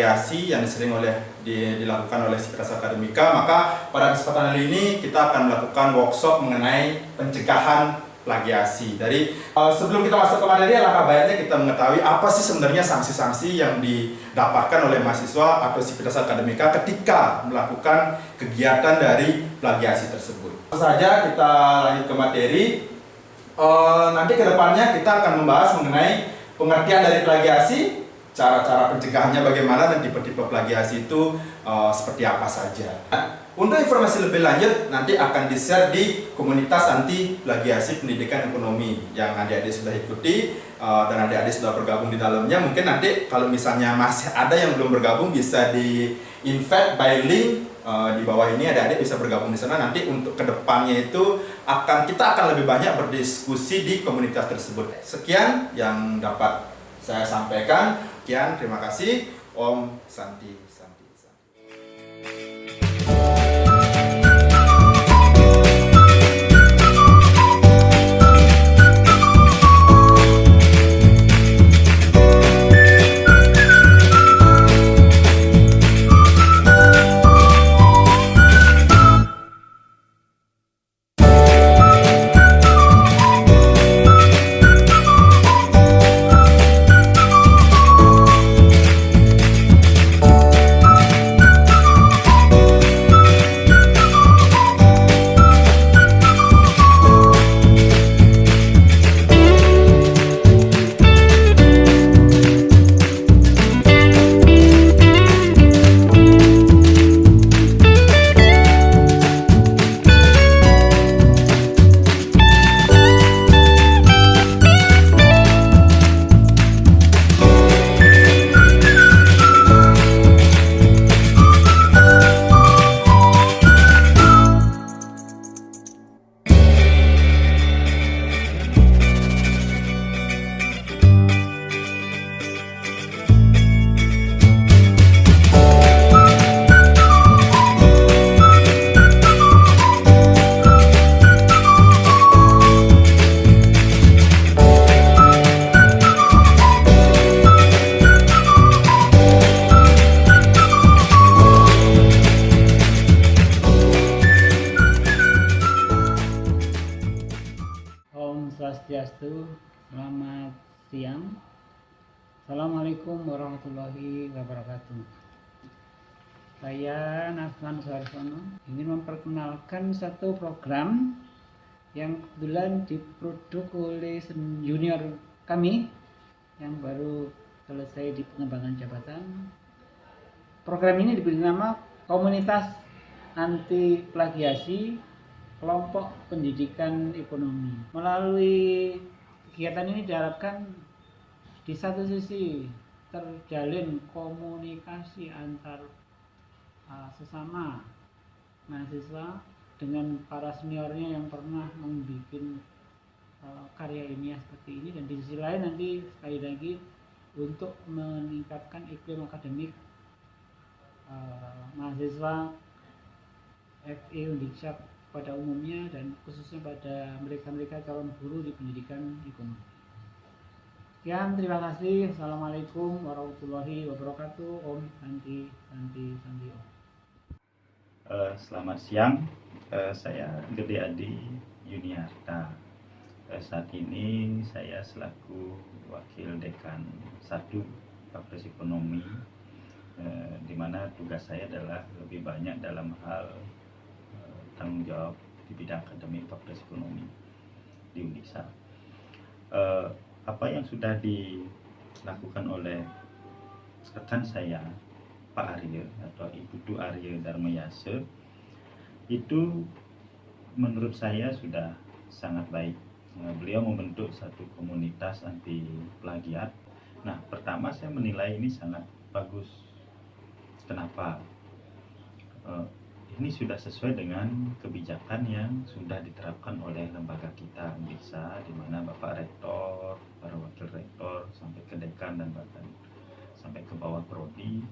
plagiasi yang sering dilakukan oleh Sivitas Akademika. Maka pada kesempatan kali ini kita akan melakukan workshop mengenai pencegahan plagiasi. Sebelum kita masuk ke materi, alangkah baiknya kita mengetahui apa sih sebenarnya sanksi-sanksi yang didapatkan oleh mahasiswa atau Sivitas Akademika ketika melakukan kegiatan dari plagiasi tersebut. Langsung saja kita lanjut ke materi. Nanti kedepannya kita akan membahas mengenai pengertian dari plagiasi, cara-cara pencegahannya bagaimana, dan tipe-tipe plagiasi itu seperti apa saja. Untuk informasi lebih lanjut nanti akan di-share di komunitas anti plagiasi pendidikan ekonomi yang adik-adik sudah ikuti dan adik-adik sudah bergabung di dalamnya. Mungkin nanti kalau misalnya masih ada yang belum bergabung bisa di-invite by link di bawah ini, adik-adik bisa bergabung di sana. Nanti untuk kedepannya itu kita akan lebih banyak berdiskusi di komunitas tersebut. Sekian yang dapat saya sampaikan. Sekian, terima kasih. Om Santi Santi Santi. Swastiastu, selamat siang. Assalamualaikum warahmatullahi wabarakatuh. Saya Nasman Suharsono ingin memperkenalkan satu program yang kebetulan diproduk oleh junior kami yang baru selesai di pengembangan jabatan. Program ini diberi nama Komunitas Anti Plagiasi Kelompok Pendidikan Ekonomi. Melalui kegiatan ini diharapkan di satu sisi terjalin komunikasi antar sesama mahasiswa dengan para seniornya yang pernah membuat karya ilmiah seperti ini, dan di sisi lain nanti sekali lagi untuk meningkatkan iklim akademik mahasiswa FE Undiksyap pada umumnya dan khususnya pada mereka-mereka calon guru di pendidikan ekonomi. Sekian, terima kasih. Assalamualaikum warahmatullahi wabarakatuh. Om Santi Santi Santi Om. Selamat siang, saya Gede Adi Yuniarta. Saat ini saya selaku Wakil Dekan 1 Fakultas Ekonomi, di mana tugas saya adalah lebih banyak dalam hal tanggung jawab di bidang akademik Fakultas Ekonomi di Undiksa. Apa yang sudah dilakukan oleh rekan saya Pak Arya atau Ibu Tu Arya Darmayase itu menurut saya sudah sangat baik. Beliau membentuk satu komunitas anti plagiat. Nah, pertama saya menilai ini sangat bagus. Kenapa? Ini sudah sesuai dengan kebijakan yang sudah diterapkan oleh lembaga kita Undiksa, di mana Bapak Rektor, para Wakil Rektor, sampai ke Dekan dan bahkan sampai ke bawah Prodi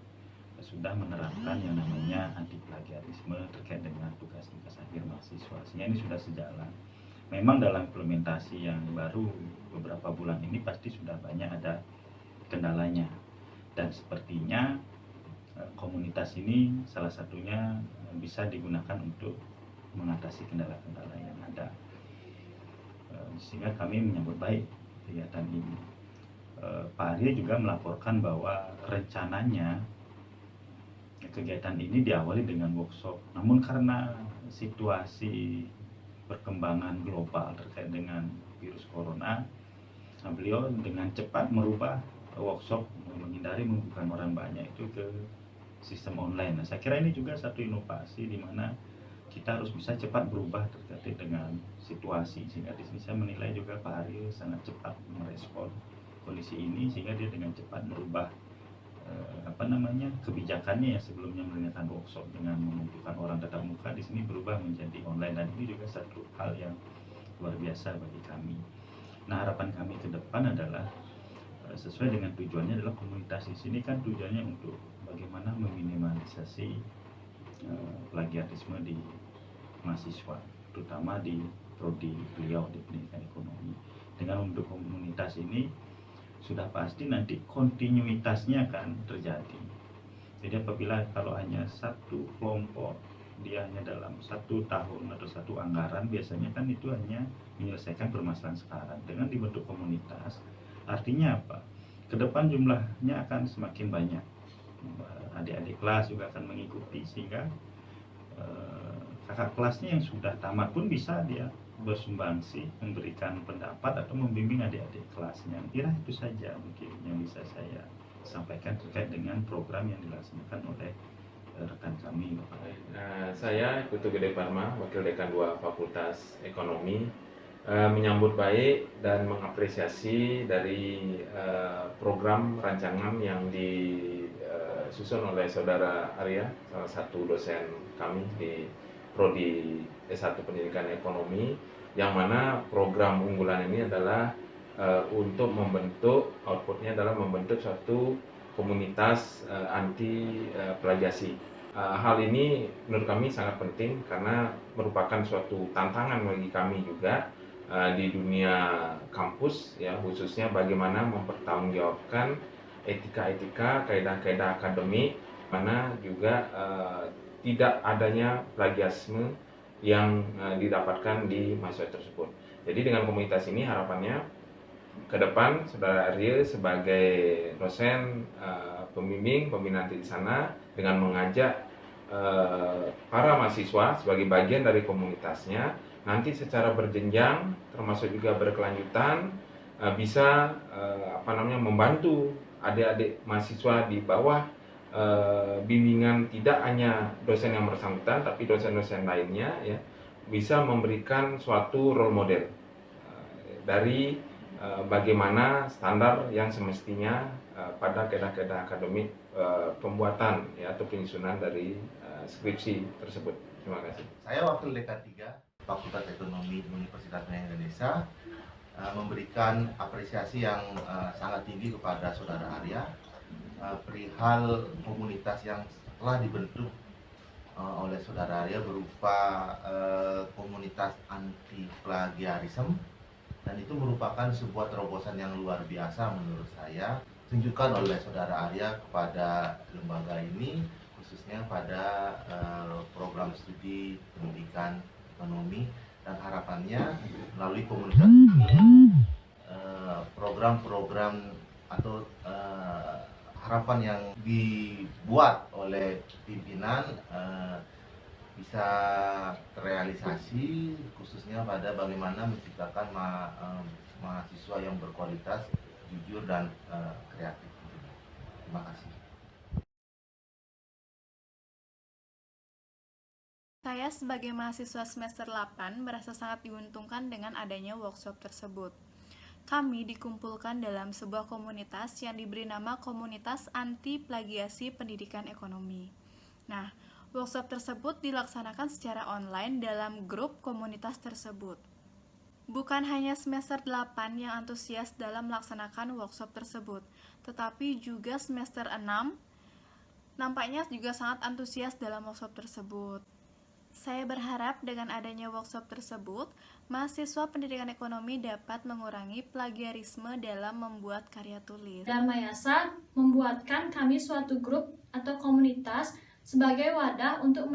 sudah menerapkan yang namanya anti plagiarisme terkait dengan tugas-tugas akhir mahasiswa. Sehingga ini sudah sejalan. Memang dalam implementasi yang baru beberapa bulan ini pasti sudah banyak ada kendalanya, dan sepertinya komunitas ini salah satunya bisa digunakan untuk mengatasi kendala-kendala yang ada. Sehingga kami menyambut baik kegiatan ini. Pak Arya juga melaporkan bahwa rencananya kegiatan ini diawali dengan workshop, namun karena situasi perkembangan global terkait dengan virus corona, beliau dengan cepat merubah workshop menghindari mengumpulkan orang banyak itu ke sistem online. Nah, saya kira ini juga satu inovasi di mana kita harus bisa cepat berubah terkait dengan situasi, sehingga di sini saya menilai juga Pak Arya sangat cepat merespon kondisi ini, sehingga dia dengan cepat merubah kebijakannya yang sebelumnya menggunakan workshop dengan mengumpulkan orang tatap muka, di sini berubah menjadi online, dan ini juga satu hal yang luar biasa bagi kami. Nah, harapan kami ke depan adalah sesuai dengan tujuannya adalah komunitas di sini kan tujuannya untuk bagaimana meminimalisasi plagiarisme di mahasiswa, terutama di prodi beliau di pendidikan ekonomi. Dengan membentuk komunitas ini sudah pasti nanti kontinuitasnya akan terjadi. Jadi apabila kalau hanya satu kelompok dia hanya dalam 1 tahun atau 1 anggaran, biasanya kan itu hanya menyelesaikan permasalahan sekarang. Dengan dibentuk komunitas, artinya apa? Ke depan jumlahnya akan semakin banyak. Adik-adik kelas juga akan mengikuti, sehingga kakak kelasnya yang sudah tamat pun bisa dia bersumbangsi, memberikan pendapat atau membimbing adik-adik kelasnya. Kira itu saja mungkin yang bisa saya sampaikan terkait dengan program yang dilaksanakan oleh rekan kami, Bapak. Saya Putu Gede Parma, Wakil Dekan 2 Fakultas Ekonomi, menyambut baik dan mengapresiasi dari program rancangan yang disusun oleh Saudara Arya, salah satu dosen kami di Prodi S1 Pendidikan Ekonomi, yang mana program unggulan ini adalah untuk membentuk, outputnya adalah membentuk suatu komunitas anti plagiasi. Hal ini menurut kami sangat penting karena merupakan suatu tantangan bagi kami juga di dunia kampus, ya, khususnya bagaimana mempertanggungjawabkan etika-etika, kaidah-kaidah akademik, mana juga tidak adanya plagiarisme yang didapatkan di mahasiswa tersebut. Jadi dengan komunitas ini harapannya ke depan Saudara Arya sebagai dosen pembimbing pembina nanti di sana dengan mengajak para mahasiswa sebagai bagian dari komunitasnya, nanti secara berjenjang termasuk juga berkelanjutan bisa membantu adik-adik mahasiswa di bawah bimbingan tidak hanya dosen yang bersangkutan tapi dosen-dosen lainnya, ya, bisa memberikan suatu role model dari bagaimana standar yang semestinya pada kaidah-kaidah akademik pembuatan, ya, atau penyusunan dari skripsi tersebut. Terima kasih. Saya Wakil Dekan 3 Fakultas Ekonomi Universitas Indonesia memberikan apresiasi yang sangat tinggi kepada Saudara Arya perihal komunitas yang telah dibentuk oleh Saudara Arya berupa komunitas anti plagiarisme, dan itu merupakan sebuah terobosan yang luar biasa menurut saya tunjukkan oleh Saudara Arya kepada lembaga ini, khususnya pada program studi pendidikan ekonomi, dan harapannya melalui komunitas ini program-program atau harapan yang dibuat oleh pimpinan bisa terrealisasi, khususnya pada bagaimana menciptakan mahasiswa yang berkualitas, jujur, dan kreatif. Terima kasih. Saya sebagai mahasiswa semester 8 merasa sangat diuntungkan dengan adanya workshop tersebut. Kami dikumpulkan dalam sebuah komunitas yang diberi nama Komunitas Anti Plagiasi Pendidikan Ekonomi. Nah, workshop tersebut dilaksanakan secara online dalam grup komunitas tersebut. Bukan hanya semester 8 yang antusias dalam melaksanakan workshop tersebut, tetapi juga semester 6 nampaknya juga sangat antusias dalam workshop tersebut. Saya berharap dengan adanya workshop tersebut, mahasiswa pendidikan ekonomi dapat mengurangi plagiarisme dalam membuat karya tulis. Darmayasa membuatkan kami suatu grup atau komunitas sebagai wadah untuk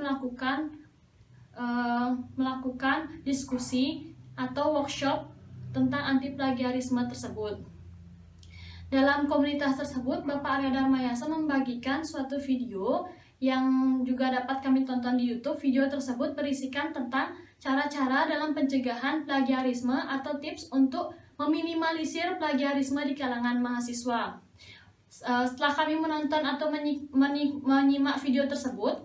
melakukan diskusi atau workshop tentang anti plagiarisme tersebut. Dalam komunitas tersebut, Bapak Arya Darmayasa membagikan suatu video yang juga dapat kami tonton di YouTube. Video tersebut berisikan tentang cara-cara dalam pencegahan plagiarisme atau tips untuk meminimalisir plagiarisme di kalangan mahasiswa. Setelah kami menonton atau menyimak video tersebut,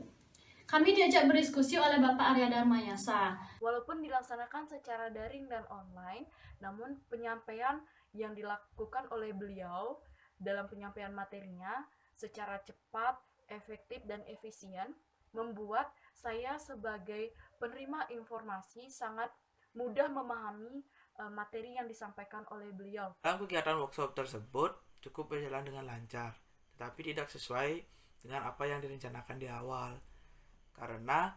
kami diajak berdiskusi oleh Bapak Arya Darmayasa. Walaupun dilaksanakan secara daring dan online, namun penyampaian yang dilakukan oleh beliau dalam penyampaian materinya secara cepat, efektif, dan efisien membuat saya sebagai penerima informasi sangat mudah memahami materi yang disampaikan oleh beliau. Dalam kegiatan workshop tersebut cukup berjalan dengan lancar, tetapi tidak sesuai dengan apa yang direncanakan di awal. Karena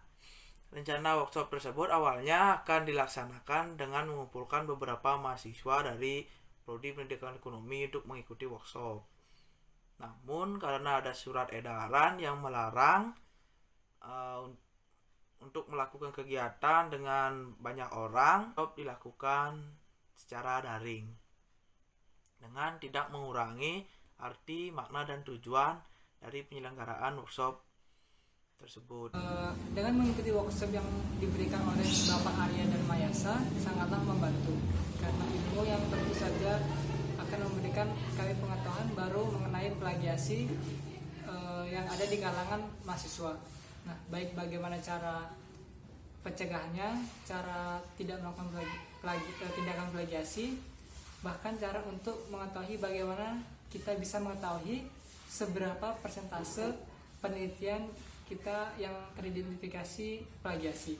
rencana workshop tersebut awalnya akan dilaksanakan dengan mengumpulkan beberapa mahasiswa dari Prodi Pendidikan Ekonomi untuk mengikuti workshop. Namun karena ada surat edaran yang melarang untuk melakukan kegiatan dengan banyak orang, workshop dilakukan secara daring dengan tidak mengurangi arti, makna, dan tujuan dari penyelenggaraan workshop tersebut. Dengan mengikuti workshop yang diberikan oleh Bapak Arya Darmayasa sangatlah membantu, karena ilmu yang tentu saja akan memberikan kami pengetahuan baru mengenai plagiasi yang ada di kalangan mahasiswa. Nah, baik bagaimana cara pencegahannya, cara tidak melakukan tindakan plagiasi, bahkan cara untuk mengetahui bagaimana kita bisa mengetahui seberapa persentase penelitian kita yang teridentifikasi plagiasi.